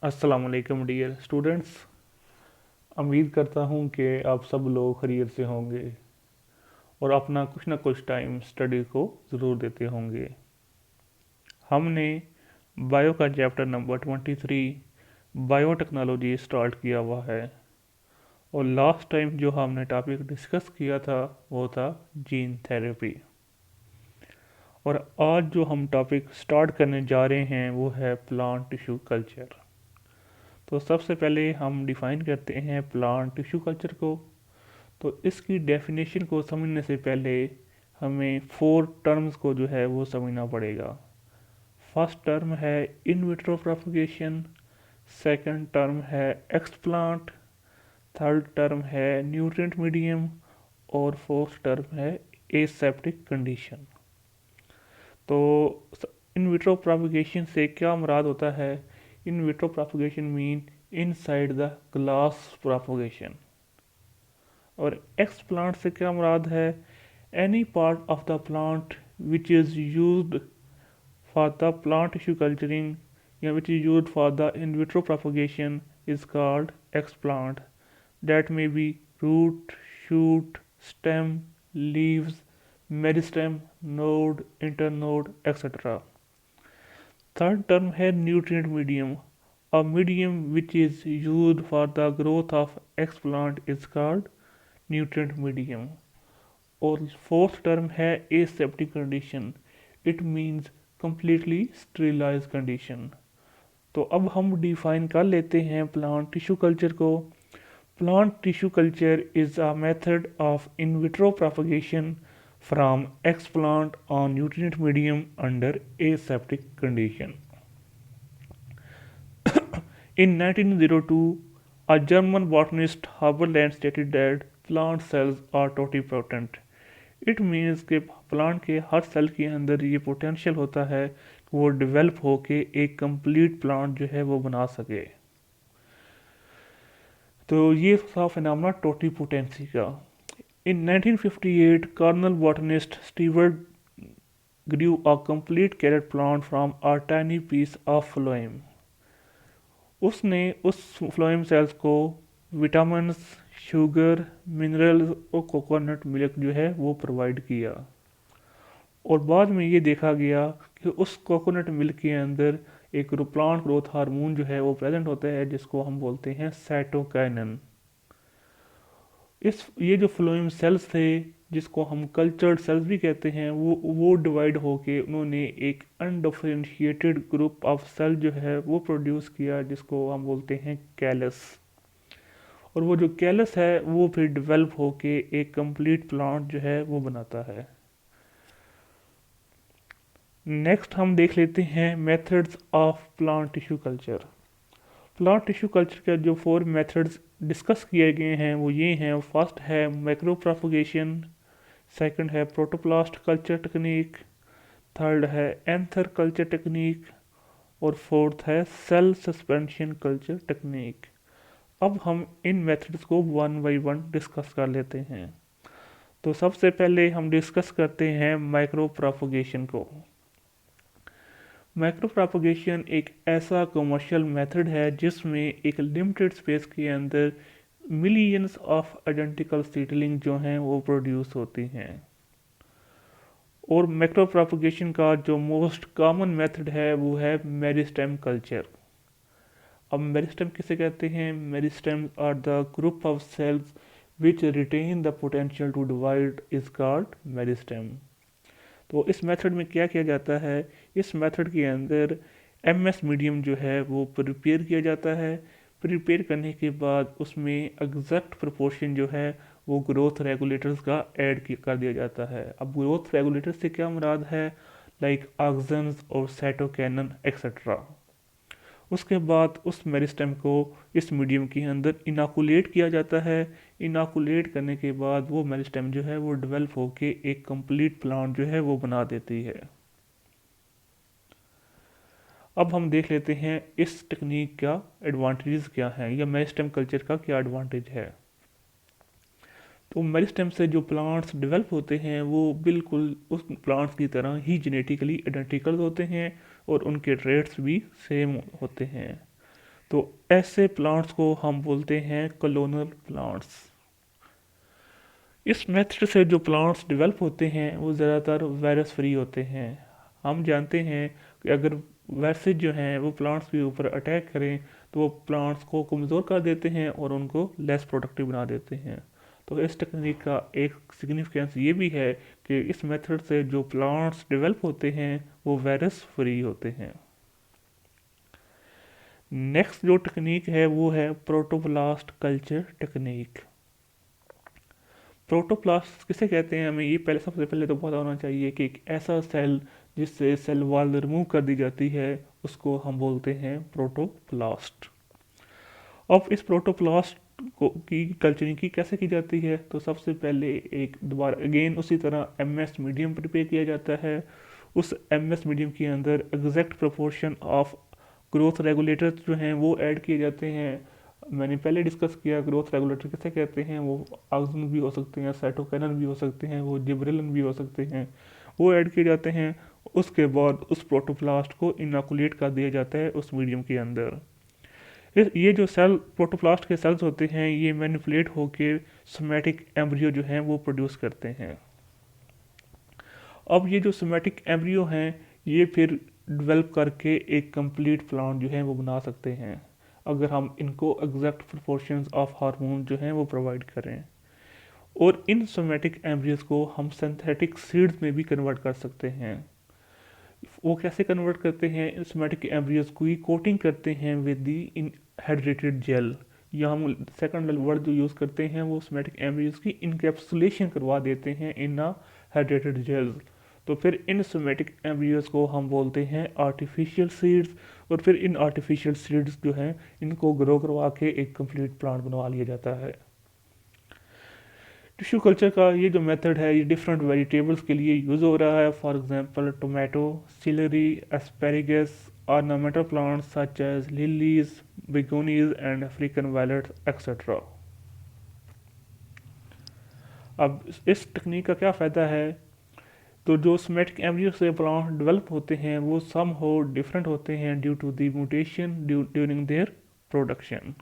अस्सलाम वालेकुम dear students. उम्मीद करता हूँ कि आप सब लोग खैरियत से होंगे और अपना कुछ ना कुछ टाइम स्टडी को ज़रूर देते होंगे। हमने बायो का चैप्टर नंबर 23 बायोटेक्नोलॉजी स्टार्ट किया हुआ है और लास्ट टाइम जो हमने टॉपिक डिस्कस किया था वो था जीन थेरेपी। और आज जो हम टॉपिक स्टार्ट करने जा रहे हैं वो है प्लांट टिश्यू कल्चर। तो सबसे पहले हम डिफ़ाइन करते हैं प्लांट टिश्यू कल्चर को। तो इसकी डेफिनेशन को समझने से पहले हमें 4 टर्म्स को जो है वो समझना पड़ेगा। फर्स्ट टर्म है in vitro propagation, second term है एक्सप्लांट, थर्ड टर्म है न्यूट्रिएंट मीडियम और फोर्थ टर्म है एसेप्टिक कंडीशन। तो इन विट्रो प्रोपगेशन से क्या मुराद होता है? In vitro propagation mean inside the glass propagation. और एक्सप्लांट से क्या मुराद है? Any part of the plant which is used for the plant tissue culturing या which is used for the in vitro propagation is called explant. That may be root, shoot, stem, leaves, meristem, node, internode etcetera. Third term है nutrient medium. A medium which is used for the growth of explant is called nutrient medium। और fourth term है aseptic condition. It means completely sterilized condition. तो अब हम define कर लेते हैं plant tissue culture को। Plant tissue culture is a method of in vitro propagation from explant on nutrient medium under aseptic condition. In 1902, a German botanist Haberland stated that plant cells are totipotent। It means कि plant के हर cell के अंदर ये potential होता है कि वो develop होके एक कंप्लीट प्लांट जो है वो बना सके। तो ये था फिनोमेना टोटीपोटेंसी का। In 1958 Cornell botanist Steward grew a complete carrot plant from a tiny piece of phloem। उसने उस फ्लोएम सेल्स को विटामिन्स, शुगर, मिनरल्स और कोकोनट मिल्क जो है वो प्रोवाइड किया। और बाद में ये देखा गया कि उस कोकोनट मिल्क के अंदर एक प्लांट ग्रोथ हार्मोन जो है वो प्रेजेंट होता है जिसको हम बोलते हैं साइटोकाइनिन। ये जो फ्लोएम सेल्स थे जिसको हम कल्चर्ड सेल्स भी कहते हैं वो डिवाइड होके उन्होंने एक अनडिफरेंशिएटेड ग्रुप ऑफ सेल जो है वो प्रोड्यूस किया जिसको हम बोलते हैं कैलस। और वो जो कैलस है वो फिर डेवलप होके एक कंप्लीट प्लांट जो है वो बनाता है। नेक्स्ट हम देख लेते हैं methods of plant tissue culture. Plant tissue culture के जो 4 मेथड्स डिस्कस किए गए हैं वो ये हैं। फर्स्ट है माइक्रो प्रोपगेशन, सेकंड है प्रोटोप्लास्ट कल्चर टेक्निक, थर्ड है एंथर कल्चर टेक्निक और फोर्थ है सेल सस्पेंशन कल्चर टेक्निक। अब हम इन मेथड्स को वन बाय वन डिस्कस कर लेते हैं। तो सबसे पहले हम डिस्कस करते हैं माइक्रो प्रोपगेशन को। माइक्रो प्रोपगेशन एक ऐसा कमर्शियल मेथड है जिसमें एक लिमिटेड स्पेस के अंदर मिलियंस ऑफ आइडेंटिकल सीडलिंग जो हैं वो प्रोड्यूस होती हैं। और माइक्रो प्रोपगेशन का जो मोस्ट कॉमन मेथड है वो है मेरिस्टेम कल्चर। अब मेरिस्टेम किसे कहते हैं? Meristem are the group of cells which retain the potential to divide is called meristem. तो इस मेथड में क्या किया जाता है? इस मेथड के अंदर एमएस मीडियम जो है वो प्रिपेयर किया जाता है। प्रिपेयर करने के बाद उसमें एग्जैक्ट प्रोपोर्शन जो है वो ग्रोथ रेगुलेटर्स का ऐड कर दिया जाता है। अब ग्रोथ रेगुलेटर से क्या मुराद है? लाइक ऑक्सन्स और साइटोकिनिन एक्सेट्रा। उसके बाद उस मेरिस्टेम को इस मीडियम के अंदर इनाकुलेट किया जाता है। इनाकुलेट करने के बाद वो मेरिस्टेम जो है वो डेवलप होके एक कंप्लीट प्लांट जो है वो बना देती है। अब हम देख लेते हैं इस टेक्निक का एडवांटेजेस क्या हैं या मेरिस्टेम कल्चर का क्या एडवांटेज है। तो मेरिस्टेम से जो प्लांट्स डेवलप होते हैं वो बिल्कुल उस प्लांट्स की तरह ही जेनेटिकली आइडेंटिकल होते हैं और उनके ट्रेड्स भी सेम होते हैं। तो ऐसे प्लांट्स को हम बोलते हैं कॉलोनल प्लांट्स। इस मेथड से जो प्लांट्स डेवलप होते हैं वो ज़्यादातर वायरस फ्री होते हैं। हम जानते हैं कि अगर वायरस जो हैं वो प्लांट्स के ऊपर अटैक करें तो वो प्लांट्स को कमज़ोर कर देते हैं और उनको लेस प्रोडक्टिव बना देते हैं। तो इस टेक्निक का एक सिग्निफिकेंस ये भी है कि इस मेथड से जो प्लांट्स डेवलप होते हैं वो वायरस फ्री होते हैं। नेक्स्ट जो टेक्निक है वो है प्रोटोप्लास्ट कल्चर टेक्निक। प्रोटोप्लास्ट किसे कहते हैं, हमें ये पहले सबसे पहले तो पता होना चाहिए कि एक ऐसा सेल जिससे सेल वॉल रिमूव कर दी जाती है उसको हम बोलते हैं प्रोटोप्लास्ट। अब इस प्रोटोप्लास्ट को की कल्चरिंग की कैसे की जाती है, तो सबसे पहले एक दोबारा अगेन उसी तरह एमएस मीडियम प्रिपेयर किया जाता है। उस एमएस मीडियम के अंदर exact proportion of growth regulators जो हैं वो ऐड किए जाते हैं। मैंने पहले डिस्कस किया ग्रोथ रेगुलेटर किसे कहते हैं, वो ऑक्सिन भी हो सकते हैं, साइटोकाइनन भी हो सकते हैं, वो जिब्रेलिन भी हो सकते हैं, वो ऐड किए जाते हैं। उसके बाद उस प्रोटोप्लास्ट को इनोकुलेट कर दिया जाता है उस मीडियम के अंदर। ये जो सेल प्रोटोप्लास्ट के सेल्स होते हैं ये मैनिपुलेट होके सोमैटिक एम्ब्रियो जो हैं वो प्रोड्यूस करते हैं। अब ये जो सोमैटिक एम्ब्रियो हैं ये फिर डेवलप करके एक कंप्लीट प्लांट जो है वो बना सकते हैं अगर हम इनको एग्जैक्ट प्रोपोर्शंस ऑफ हार्मोन जो हैं वो प्रोवाइड करें। और इन सोमैटिक एम्ब्रियोज को हम सिंथेटिक सीड्स में भी कन्वर्ट कर सकते हैं। वो कैसे कन्वर्ट करते हैं, सोमैटिक एम्ब्रियोज को ही कोटिंग करते हैं विद दी इनहाइड्रेटेड जेल, या हम सेकंड वर्ड जो यूज़ करते हैं वो सोमैटिक एम्ब्रियोज की इनकैप्सुलेशन करवा देते हैं इन हाइड्रेटेड जेल। तो फिर इन सोमैटिक एम्ब्रियोज को हम बोलते हैं आर्टिफिशियल सीड्स। और फिर इन आर्टिफिशियल सीड्स जो हैं इनको ग्रो करवा के एक कंप्लीट प्लांट बनवा लिया जाता है। टिश्यू कल्चर का ये जो मेथड है ये डिफरेंट वेजिटेबल्स के लिए यूज़ हो रहा है। For example tomato, celery, asparagus, ornamental plants such as lilies, begonias and African violets etcetera. अब इस टेक्निक का क्या फ़ायदा है, तो जो सोमैटिक एम्ब्रियो से प्लांट डेवलप होते हैं वो सम हो डिफरेंट होते हैं due to the mutation during their production.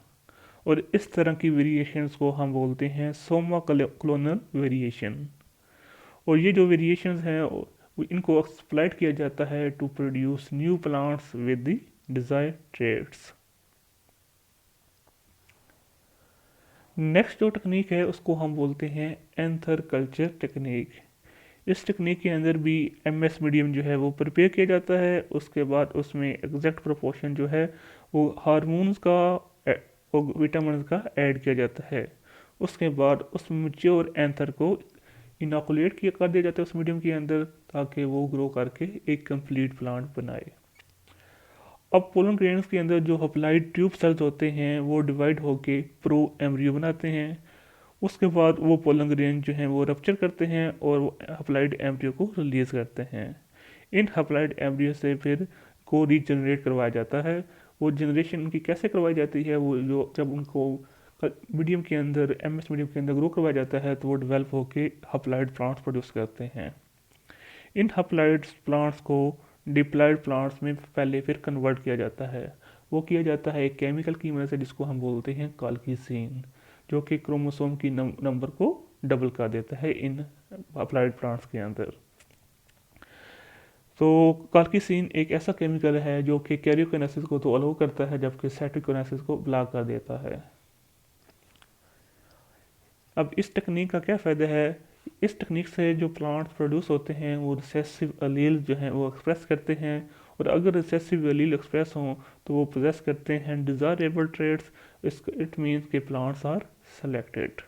और इस तरह की वेरिएशंस को हम बोलते हैं सोमा क्लोनल वेरिएशन। और ये जो वेरिएशंस हैं इनको एक्सप्लॉइट किया जाता है to produce new plants with the desired traits. Next जो टेक्निक है उसको हम बोलते हैं एंथर कल्चर टेक्निक। इस टेक्निक के अंदर भी एमएस मीडियम जो है वो प्रिपेयर किया जाता है। उसके बाद उसमें एग्जैक्ट प्रोपोर्शन जो है वो हार्मोन्स का और विटामिन का ऐड किया जाता है। उसके बाद उस मैच्योर एंथर को इनोकुलेट किया कर दिया जाता है उस मीडियम के अंदर ताकि वो ग्रो करके एक कंप्लीट प्लांट बनाए। अब पोलन ग्रेन्स के अंदर जो हप्लाइड ट्यूब सेल्स होते हैं वो डिवाइड होके प्रो एम्ब्रियो बनाते हैं। उसके बाद वो पोलन ग्रेन जो हैं वो रप्चर करते हैं और हप्लाइड एम्ब्रियो को रिलीज करते हैं। इन हप्लाइड एम्ब्रियो से फिर को रीजनरेट करवाया जाता है। वो जनरेशन उनकी कैसे करवाई जाती है, वो जो जब उनको मीडियम के अंदर एमएस मीडियम के अंदर ग्रो करवाया जाता है तो वो डेवलप होके हप्लाइड प्लांट्स प्रोड्यूस करते हैं। इन हप्लाइड प्लांट्स को डिप्लाइड प्लांट्स में पहले फिर कन्वर्ट किया जाता है। वो किया जाता है एक केमिकल की मदद से जिसको हम बोलते हैं कॉल्किसीन, जो कि क्रोमोसोम की नंबर को डबल कर देता है इन अप्लाइड प्लांट्स के अंदर। तो कॉल्किसीन एक ऐसा केमिकल है जो कि कैरियोकिनेसिस को तो अलाउ करता है जबकि साइटोकिनेसिस को ब्लॉक कर देता है। अब इस टेक्निक का क्या फ़ायदा है, इस टेक्निक से जो प्लांट्स प्रोड्यूस होते हैं वो रिसेसिव अलील जो हैं वो एक्सप्रेस करते हैं। और अगर रिसेसिव अलील एक्सप्रेस हों तो वो पोजेस करते हैं डिज़ायरेबल ट्रेट्स। इट मीन्स के प्लांट्स आर सेलेक्टेड।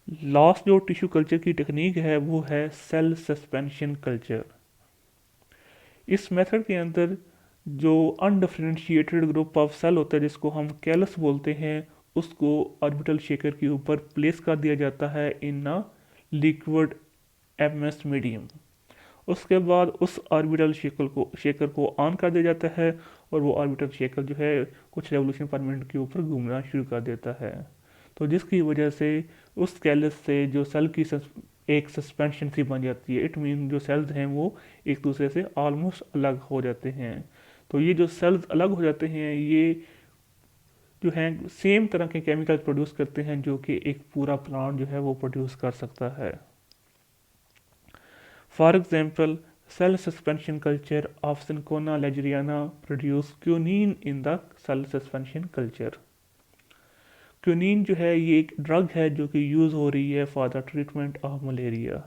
लास्ट जो टिश्यू कल्चर की टेक्निक है वो है सेल सस्पेंशन कल्चर। इस मेथड के अंदर जो अनडिफरेंशिएटेड ग्रुप ऑफ सेल होता है जिसको हम कैलस बोलते हैं उसको ऑर्बिटल शेकर के ऊपर प्लेस कर दिया जाता है इन अ लिक्विड एमएस मीडियम। उसके बाद उस ऑर्बिटल शेकर को ऑन कर दिया जाता है और वो ऑर्बिटल शेकर जो है कुछ रेवोल्यूशन पर मिनट के ऊपर घूमना शुरू कर देता है। तो जिसकी वजह से उस कैलस से जो सेल की एक सस्पेंशन सी बन जाती है। इट मीन जो सेल्स हैं वो एक दूसरे से ऑलमोस्ट अलग हो जाते हैं। तो ये जो सेल्स अलग हो जाते हैं, ये जो हैं सेम तरह के केमिकल प्रोड्यूस करते हैं जो कि एक पूरा प्लांट जो है वो प्रोड्यूस कर सकता है। For example, cell suspension culture of Cinchona legeriana produce quinine in the cell suspension culture। Quinine जो है ये एक ड्रग है जो कि यूज़ हो रही है for the treatment of malaria.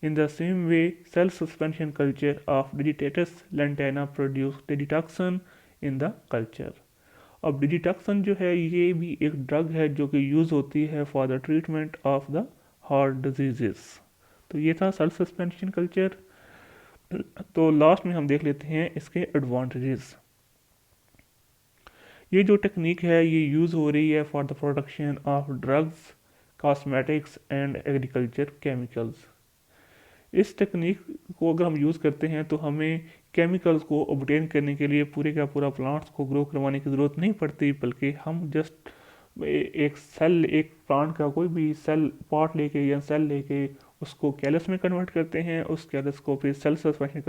In the same way cell suspension culture of digitalis lanata produce digitoxin in the culture. अब डिजिटॉक्सन जो है ये भी एक ड्रग है जो कि यूज़ होती है for the treatment of the heart diseases. तो ये था सेल सस्पेंशन कल्चर। तो लास्ट में हम देख लेते हैं इसके एडवांटेजेस। ये जो टेक्निक है ये यूज़ हो रही है for the production of drugs, cosmetics and agriculture chemicals. इस टेक्निक को अगर हम यूज़ करते हैं तो हमें केमिकल्स को ऑब्टेन करने के लिए पूरे का पूरा प्लांट्स को ग्रो करवाने की ज़रूरत नहीं पड़ती, बल्कि हम जस्ट एक प्लांट का कोई भी सेल पार्ट लेके या सेल लेके उसको कैलस में कन्वर्ट करते हैं। उस कैलस को फिर सेल सस्पेंशन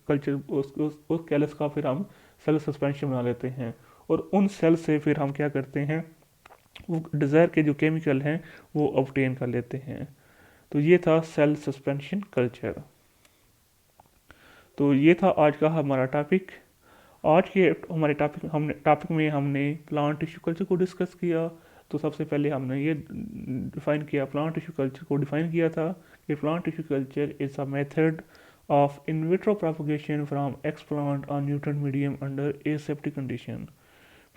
कल्चर उस कैलस का फिर हम सेल सस्पेंशन बना लेते हैं, और उन सेल से फिर हम क्या करते हैं, वो डिज़ायर के जो केमिकल हैं वो ऑब्टेन कर लेते हैं। तो ये था सेल सस्पेंशन कल्चर। तो ये था आज का हमारा टॉपिक। आज के हमारे टॉपिक में हमने प्लांट टिश्यू कल्चर को डिस्कस किया। तो सबसे पहले हमने ये डिफ़ाइन किया, प्लांट टिश्यू कल्चर को डिफ़ाइन किया था कि plant tissue culture is a method of in vitro propagation from explant on nutrient medium under aseptic condition.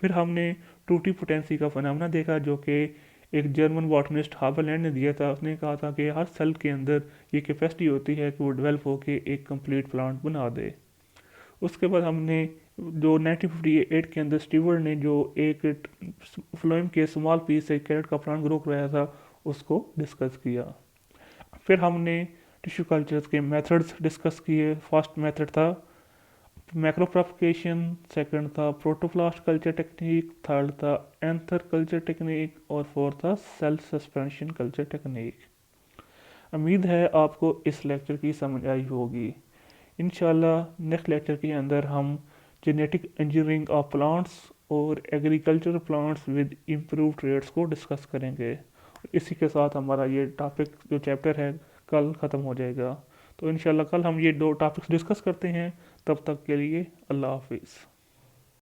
फिर हमने टूटी पोटेंसी का फनामना देखा जो कि एक जर्मन बॉटनिस्ट हाबरलैंड ने दिया था। उसने कहा था कि हर सेल के अंदर ये कैपेसिटी होती है कि वो डेवलप होकर एक कंप्लीट प्लांट बना दे। उसके बाद हमने जो 1958 के अंदर स्टीवर्ट ने जो एक फ्लोएम के स्मॉल पीस से कैरेट का प्लांट ग्रो कराया था उसको डिस्कस किया। फिर हमने टिश्यू कल्चर्स के मेथड्स डिस्कस किए। फर्स्ट मेथड था मैक्रो प्रोपगेशन, सेकंड था प्रोटोप्लास्ट कल्चर टेक्निक, थर्ड था एंथर कल्चर टेक्निक और फोर्थ था सेल सस्पेंशन कल्चर टेक्निक। उम्मीद है आपको इस लेक्चर की समझ आई होगी। इंशाल्लाह नेक्स्ट लेक्चर के अंदर हम जेनेटिक इंजीनियरिंग ऑफ प्लांट्स और agriculture plants with improve traits को डिस्कस करेंगे। इसी के साथ हमारा ये टॉपिक जो चैप्टर है कल ख़त्म हो जाएगा। तो इंशाल्लाह कल हम ये 2 टॉपिक्स डिस्कस करते हैं। तब तक के लिए अल्लाह हाफिज़।